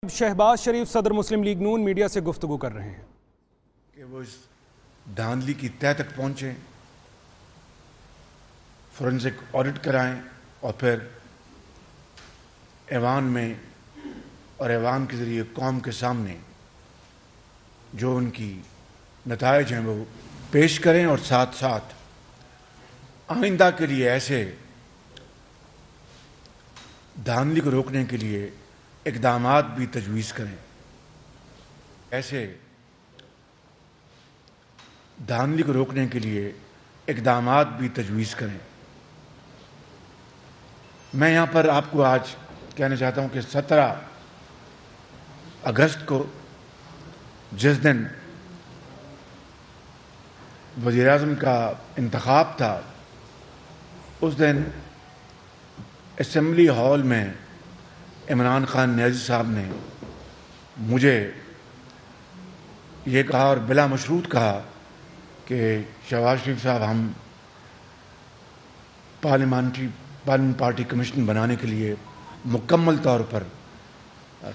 شہباز شریف صدر مسلم لیگ نون میڈیا سے گفتگو کر رہے ہیں کہ وہ اس دھاندلی کی تہہ تک پہنچیں، فورنزک آڈٹ کرائیں اور پھر ایوان میں اور ایوان کے ذریعے قوم کے سامنے جو ان کی نتائج ہیں وہ پیش کریں اور ساتھ ساتھ آئندہ کے لیے ایسے دھاندلی کو روکنے کے لیے اقدامات بھی تجویز کریں، ایسے دھاندلی کو روکنے کے لیے اقدامات بھی تجویز کریں۔ میں یہاں پر آپ کو آج کہنا چاہتا ہوں کہ 17 اگست کو جس دن وزیر اعظم کا انتخاب تھا، اس دن اسمبلی ہال میں عمران خان نیازی صاحب نے مجھے یہ کہا اور بلا مشروط کہا کہ شہباز شریف صاحب، ہم پارلیمنٹ پارٹی کمیشن بنانے کے لیے مکمل طور پر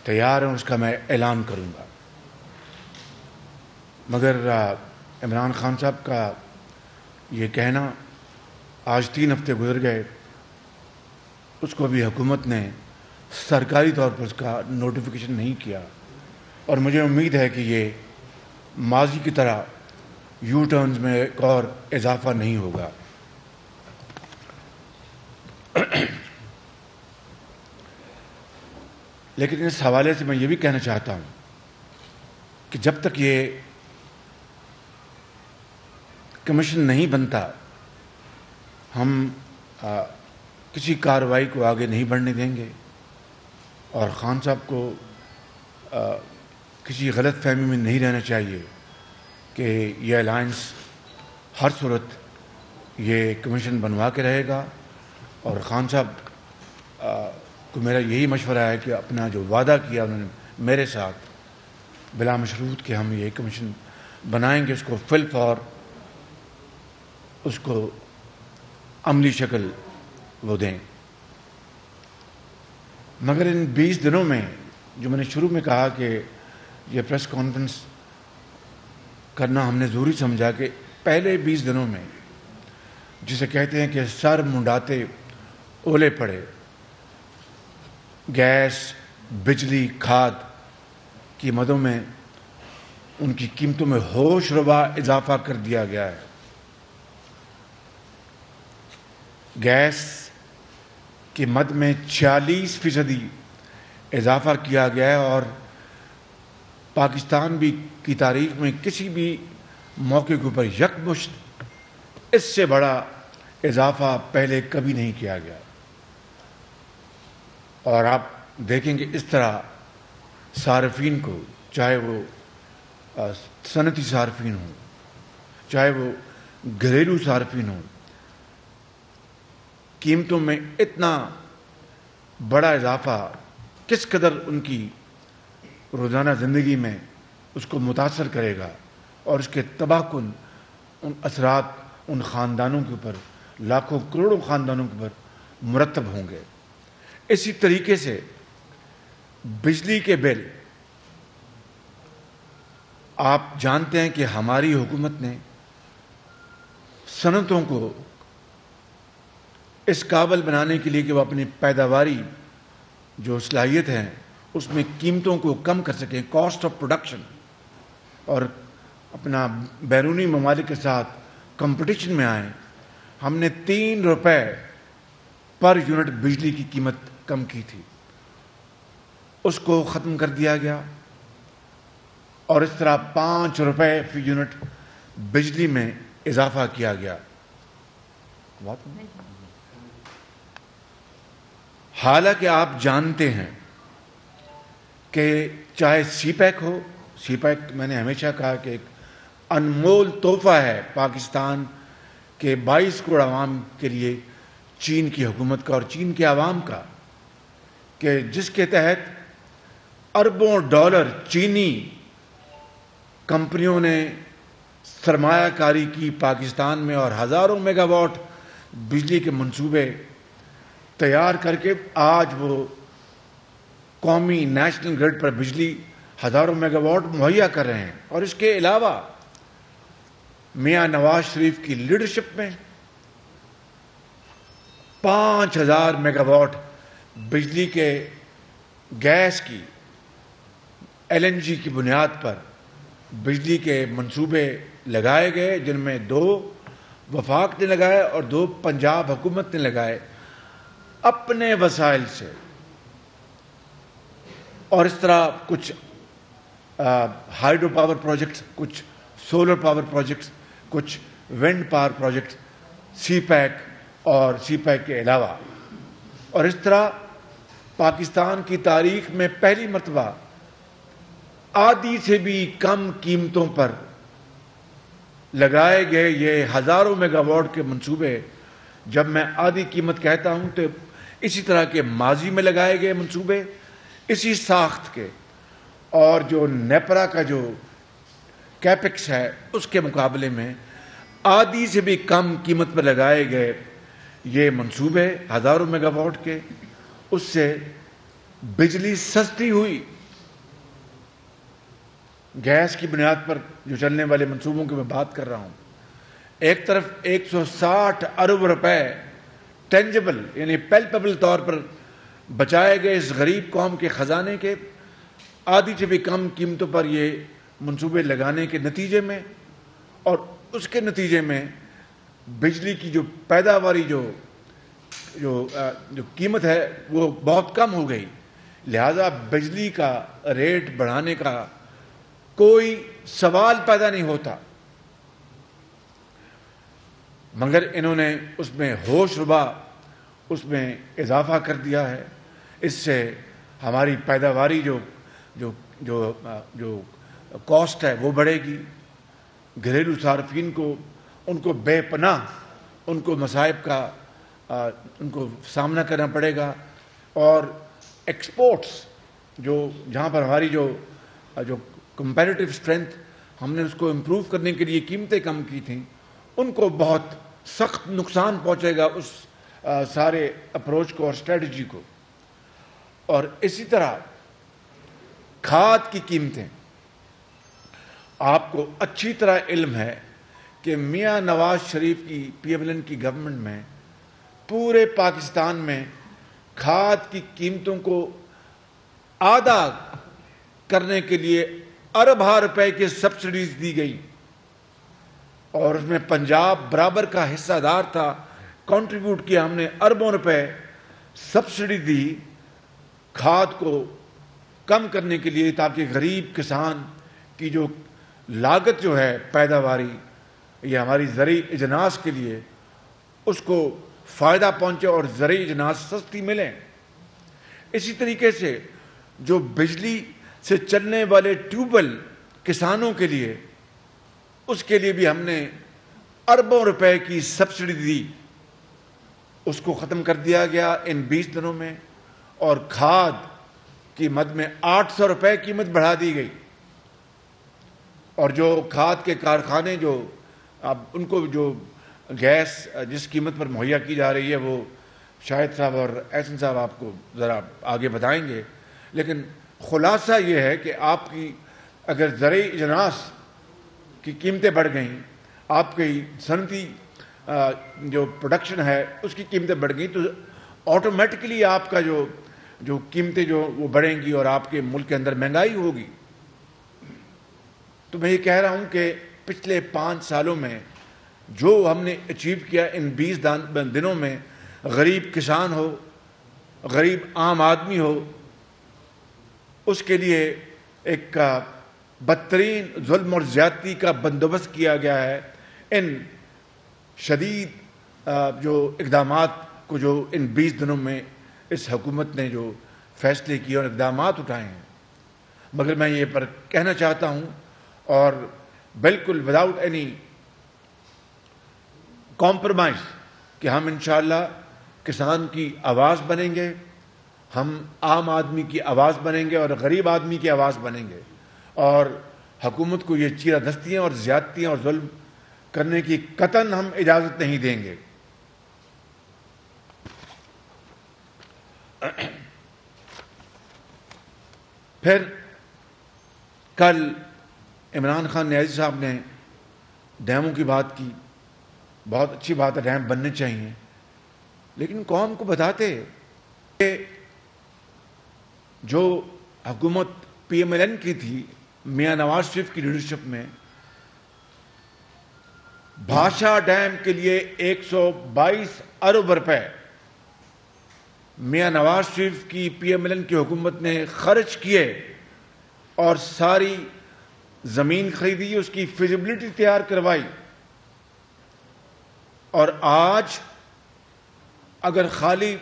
تیار ہیں، اس کا میں اعلان کروں گا۔ مگر عمران خان صاحب کا یہ کہنا آج 3 ہفتے گزر گئے، اس کو بھی حکومت نے سرکاری طور پر اس کا نوٹیفیکیشن نہیں کیا، اور مجھے امید ہے کہ یہ ماضی کی طرح یو ٹرنز میں ایک اور اضافہ نہیں ہوگا۔ لیکن اس حوالے سے میں یہ بھی کہنا چاہتا ہوں کہ جب تک یہ کمیشن نہیں بنتا، ہم کسی کارروائی کو آگے نہیں بڑھنے دیں گے، اور خان صاحب کو کسی غلط فہمی میں نہیں رہنا چاہیے کہ یہ الائنس ہر صورت یہ کمیشن بنوا کے رہے گا۔ اور خان صاحب کو میرا یہی مشورہ ہے کہ اپنا جو وعدہ کیا انہوں نے میرے ساتھ بلا مشروط کہ ہم یہ کمیشن بنائیں گے، اس کو فل فور اس کو عملی شکل وہ دیں۔ مگر ان 20 دنوں میں جو میں نے شروع میں کہا کہ یہ پریس کانفرنس کرنا ہم نے ضروری سمجھا کہ پہلے 20 دنوں میں جسے کہتے ہیں کہ سر منڈاتے اولے پڑے، گیس، بجلی، کھاد کی مدوں میں ان کی قیمتوں میں ہوش ربا اضافہ کر دیا گیا ہے۔ گیس کی مد میں 46% اضافہ کیا گیا ہے، اور پاکستان بھی کی تاریخ میں کسی بھی موقع کے اوپر یکمشت اس سے بڑا اضافہ پہلے کبھی نہیں کیا گیا۔ اور آپ دیکھیں کہ اس طرح صارفین کو، چاہے وہ صنعتی صارفین ہوں، چاہے وہ گھریلو صارفین ہوں، قیمتوں میں اتنا بڑا اضافہ کس قدر ان کی روزانہ زندگی میں اس کو متاثر کرے گا، اور اس کے تباہ کن ان اثرات ان خاندانوں کے اوپر، لاکھوں کروڑوں خاندانوں کے اوپر مرتب ہوں گے۔ اسی طریقے سے بجلی کے بل، آپ جانتے ہیں کہ ہماری حکومت نے صنعتوں کو اس قابل بنانے کے لیے کہ وہ اپنی پیداواری جو صلاحیت ہیں اس میں قیمتوں کو کم کر سکیں، کاسٹ آف پروڈکشن، اور اپنا بیرونی ممالک کے ساتھ کمپٹیشن میں آئیں، ہم نے 3 روپے پر یونٹ بجلی کی قیمت کم کی تھی، اس کو ختم کر دیا گیا، اور اس طرح 5 روپے فی یونٹ بجلی میں اضافہ کیا گیا۔ حالانکہ آپ جانتے ہیں کہ چاہے سی پیک ہو، سی پیک میں نے ہمیشہ کہا کہ ایک انمول تحفہ ہے پاکستان کے 22 کروڑ عوام کے لیے چین کی حکومت کا اور چین کے عوام کا، کہ جس کے تحت اربوں ڈالر چینی کمپنیوں نے سرمایہ کاری کی پاکستان میں، اور ہزاروں میگا واٹ بجلی کے منصوبے تیار کر کے آج وہ قومی نیشنل گرڈ پر بجلی ہزاروں میگا واٹ مہیا کر رہے ہیں. اور اس کے علاوہ میاں نواز شریف کی لیڈرشپ میں 5000 میگا واٹ بجلی کے گیس کی LNG کی بنیاد پر بجلی کے منصوبے لگائے گئے، جن میں 2 وفاق نے لگائے اور 2 پنجاب حکومت نے لگائے اپنے وسائل سے. اور اس طرح کچھ ہائیڈرو پاور پروجیکٹس، کچھ سولر پاور پروجیکٹس، کچھ ونڈ پاور پروجیکٹس، سی پیک اور سی پیک کے علاوہ. اور اس طرح پاکستان کی تاریخ میں پہلی مرتبہ آدھی سے بھی کم قیمتوں پر لگائے گئے یہ ہزاروں میگا واٹ کے منصوبے. جب میں آدھی قیمت کہتا ہوں تو اسی طرح کے ماضی میں لگائے گئے منصوبے اسی ساخت کے، اور جو نیپرا کا جو کیپکس ہے اس کے مقابلے میں آدھی سے بھی کم قیمت پر لگائے گئے یہ منصوبے ہزاروں میگا واٹ کے، اس سے بجلی سستی ہوئی. گیس کی بنیاد پر جو چلنے والے منصوبوں کی میں بات کر رہا ہوں، ایک طرف 160 ارب روپے ٹینجبل یعنی پیلپیبل طور پر بچائے گئے اس غریب قوم کے خزانے کے، آدھی سے بھی کم قیمتوں پر یہ منصوبے لگانے کے نتیجے میں، اور اس کے نتیجے میں بجلی کی جو پیداواری جو قیمت ہے وہ بہت کم ہو گئی. لہذا بجلی کا ریٹ بڑھانے کا کوئی سوال پیدا نہیں ہوتا. مگر انہوں نے اس میں ہوش ربا اس میں اضافہ کر دیا ہے. اس سے ہماری پیداواری جو کاسٹ ہے وہ بڑھے گی. گھریلو صارفین کو ان کو بے پناہ ان کو مصائب کا ان کو سامنا کرنا پڑے گا. اور ایکسپورٹس جہاں پر ہماری جو کمپیریٹیو اسٹرینتھ ہم نے اس کو امپروو کرنے کے لیے قیمتیں کم کی تھیں، ان کو بہت سخت نقصان پہنچے گا اس سارے اپروچ کو اور اسٹریٹجی کو. اور اسی طرح کھاد کی قیمتیں، آپ کو اچھی طرح علم ہے کہ میاں نواز شریف کی PMLN کی گورنمنٹ میں پورے پاکستان میں کھاد کی قیمتوں کو آدھا کرنے کے لیے اربوں روپے کی سبسڈیز دی گئی، اور اس میں پنجاب برابر کا حصہ دار تھا. کنٹریبیوٹ کیا ہم نے اربوں روپے سبسڈی دی کھاد کو کم کرنے کے لیے، تاکہ غریب کسان کی جو لاگت جو ہے پیداواری یہ ہماری زرعی اجناس کے لیے اس کو فائدہ پہنچے اور زرعی اجناس سستی ملیں. اسی طریقے سے جو بجلی سے چلنے والے ٹیوب ویل کسانوں کے لیے، اس کے لیے بھی ہم نے اربوں روپے کی سبسڈی دی، اس کو ختم کر دیا گیا ان 20 دنوں میں. اور کھاد کی مد میں 800 روپے قیمت بڑھا دی گئی. اور جو کھاد کے کارخانے جو اب ان کو جو گیس جس قیمت پر مہیا کی جا رہی ہے وہ شاہد صاحب اور احسن صاحب آپ کو ذرا آگے بتائیں گے، لیکن خلاصہ یہ ہے کہ آپ کی اگر زرعی اجناس کی قیمتیں بڑھ گئیں، آپ کی صنعتی جو پروڈکشن ہے اس کی قیمتیں بڑھ گئیں، تو آٹومیٹکلی آپ کا جو قیمتیں وہ بڑھیں گی اور آپ کے ملک کے اندر مہنگائی ہوگی. تو میں یہ کہہ رہا ہوں کہ پچھلے 5 سالوں میں جو ہم نے اچیو کیا ان 20 دنوں میں، غریب کسان ہو، غریب عام آدمی ہو، اس کے لیے ایک بدترین ظلم اور زیادتی کا بندوبست کیا گیا ہے. ان شدید جو اقدامات کو جو ان 20 دنوں میں اس حکومت نے جو فیصلے کیے اور اقدامات اٹھائے ہیں. مگر میں یہ پر کہنا چاہتا ہوں، اور بالکل وداؤٹ اینی کمپرومائز، کہ ہم انشاءاللہ کسان کی آواز بنیں گے، ہم عام آدمی کی آواز بنیں گے اور غریب آدمی کی آواز بنیں گے، اور حکومت کو یہ چیرہ دستیاں اور زیادتیاں اور ظلم کرنے کی قطعاً ہم اجازت نہیں دیں گے. پھر کل عمران خان نیازی صاحب نے ڈیموں کی بات کی. بہت اچھی بات ہے, ڈیم بننے چاہیے, لیکن قوم کو بتاتے کہ جو حکومت پی ایم ایل این کی تھی میاں نواز شریف کی لیڈرشپ میں, بھاشا ڈیم کے لیے 122 ارب روپے میاں نواز شریف کی پی ایم ایل این کی حکومت نے خرچ کیے اور ساری زمین خریدی, اس کی فیزیبلٹی تیار کروائی. اور آج اگر خالی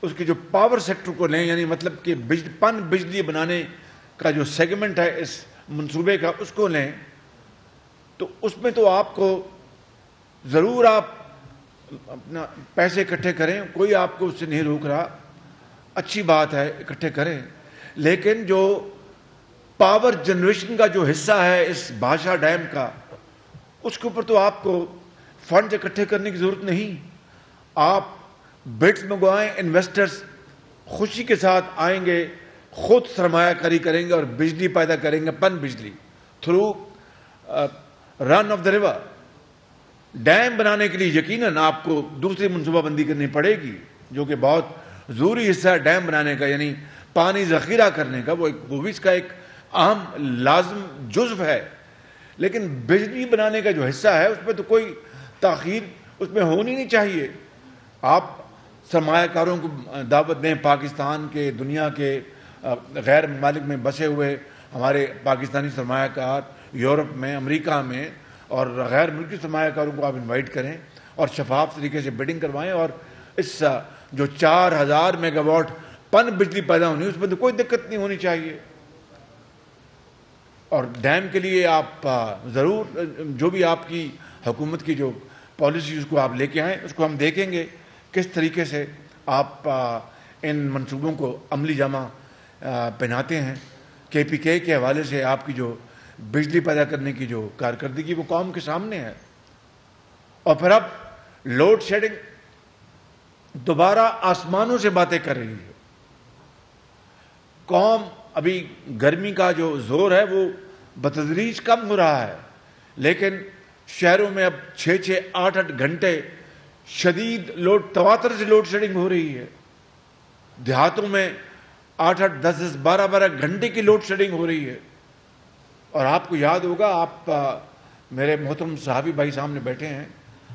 اس کے جو پاور سیکٹر کو لیں, یعنی مطلب کہ پن بجلی بنانے کا جو سیگمنٹ ہے اس منصوبے کا, اس کو لیں تو اس میں تو آپ کو ضرور آپ اپنا پیسے اکٹھے کریں, کوئی آپ کو اس سے نہیں روک رہا, اچھی بات ہے اکٹھے کریں, لیکن جو پاور جنریشن کا جو حصہ ہے اس بھاشا ڈیم کا, اس کے اوپر تو آپ کو فنڈ اکٹھے کرنے کی ضرورت نہیں. آپ بڈس منگوائیں, انویسٹرز خوشی کے ساتھ آئیں گے, خود سرمایہ کاری کریں گے اور بجلی پیدا کریں گے, پن بجلی through run of the river. Dam بنانے کے لیے یقیناً آپ کو دوسری منصوبہ بندی کرنی پڑے گی, جو کہ بہت ضروری حصہ ہے ڈیم بنانے کا, یعنی پانی ذخیرہ کرنے کا, وہ بھی اس کا ایک اہم لازم جزو ہے. لیکن بجلی بنانے کا جو حصہ ہے اس پہ تو کوئی تاخیر اس میں ہونی نہیں چاہیے. آپ سرمایہ کاروں کو دعوت دیں, پاکستان کے, دنیا کے غیر ممالک میں بسے ہوئے ہمارے پاکستانی سرمایہ کار, یورپ میں, امریکہ میں, اور غیر ملکی سرمایہ کاروں کو آپ انوائٹ کریں اور شفاف طریقے سے بڈنگ کروائیں, اور اس جو 4000 میگا واٹ پن بجلی پیدا ہونی, اس میں تو کوئی دقت نہیں ہونی چاہیے. اور ڈیم کے لیے آپ ضرور جو بھی آپ کی حکومت کی جو پالیسی اس کو آپ لے کے آئیں, اس کو ہم دیکھیں گے کس طریقے سے آپ ان منصوبوں کو عملی جامہ پہناتے ہیں. کے پی کے حوالے سے آپ کی جو بجلی پیدا کرنے کی جو کارکردگی وہ قوم کے سامنے ہے. اور پھر اب لوڈ شیڈنگ دوبارہ آسمانوں سے باتیں کر رہی ہے. قوم ابھی گرمی کا جو زور ہے وہ بتدریج کم ہو رہا ہے, لیکن شہروں میں اب 6-8 گھنٹے شدید تواتر سے لوڈ شیڈنگ ہو رہی ہے. دیہاتوں میں 8-8, 10-10, 12-12 گھنٹے کی لوڈ شیڈنگ ہو رہی ہے. اور آپ کو یاد ہوگا, آپ میرے محترم صحابی بھائی سامنے بیٹھے ہیں,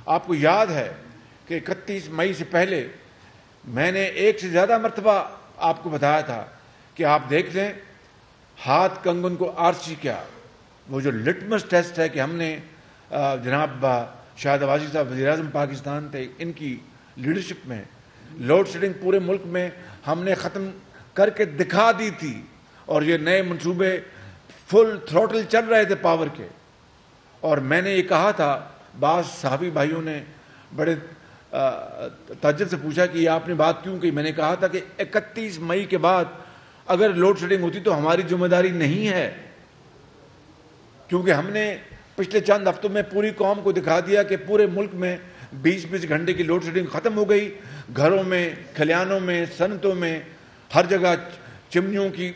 آپ کو یاد ہے کہ 31 مئی سے پہلے میں نے ایک سے زیادہ مرتبہ آپ کو بتایا تھا کہ آپ دیکھ لیں ہاتھ کنگن کو آرسی کیا, وہ جو لٹمس ٹیسٹ ہے کہ ہم نے جناب شاہد آوازی صاحب وزیر اعظم پاکستان تھے, ان کی لیڈرشپ میں لوڈ شیڈنگ پورے ملک میں ہم نے ختم کر کے دکھا دی تھی, اور یہ نئے منصوبے فل تھروٹل چل رہے تھے پاور کے. اور میں نے یہ کہا تھا, بعض صحافی بھائیوں نے بڑے تعجب سے پوچھا کہ یہ آپ نے بات کیوں کی. میں نے کہا تھا کہ 31 مئی کے بعد اگر لوڈ شیڈنگ ہوتی تو ہماری ذمہ داری نہیں ہے, کیونکہ ہم نے پچھلے چند ہفتوں میں پوری قوم کو دکھا دیا کہ پورے ملک میں 20-20 گھنٹے کی لوڈ شیڈنگ ختم ہو گئی. گھروں میں, کھلیانوں میں, صنعتوں میں, ہر جگہ چمنیوں کی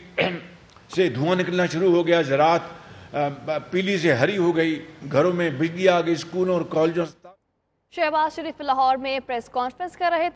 سے دھواں نکلنا شروع ہو گیا, زراعت پیلی سے ہری ہو گئی, گھروں میں بجلی آ گئی, اسکولوں اور کالجوں. شہباز شریف لاہور میں پریس کانفرنس کر رہے تھے.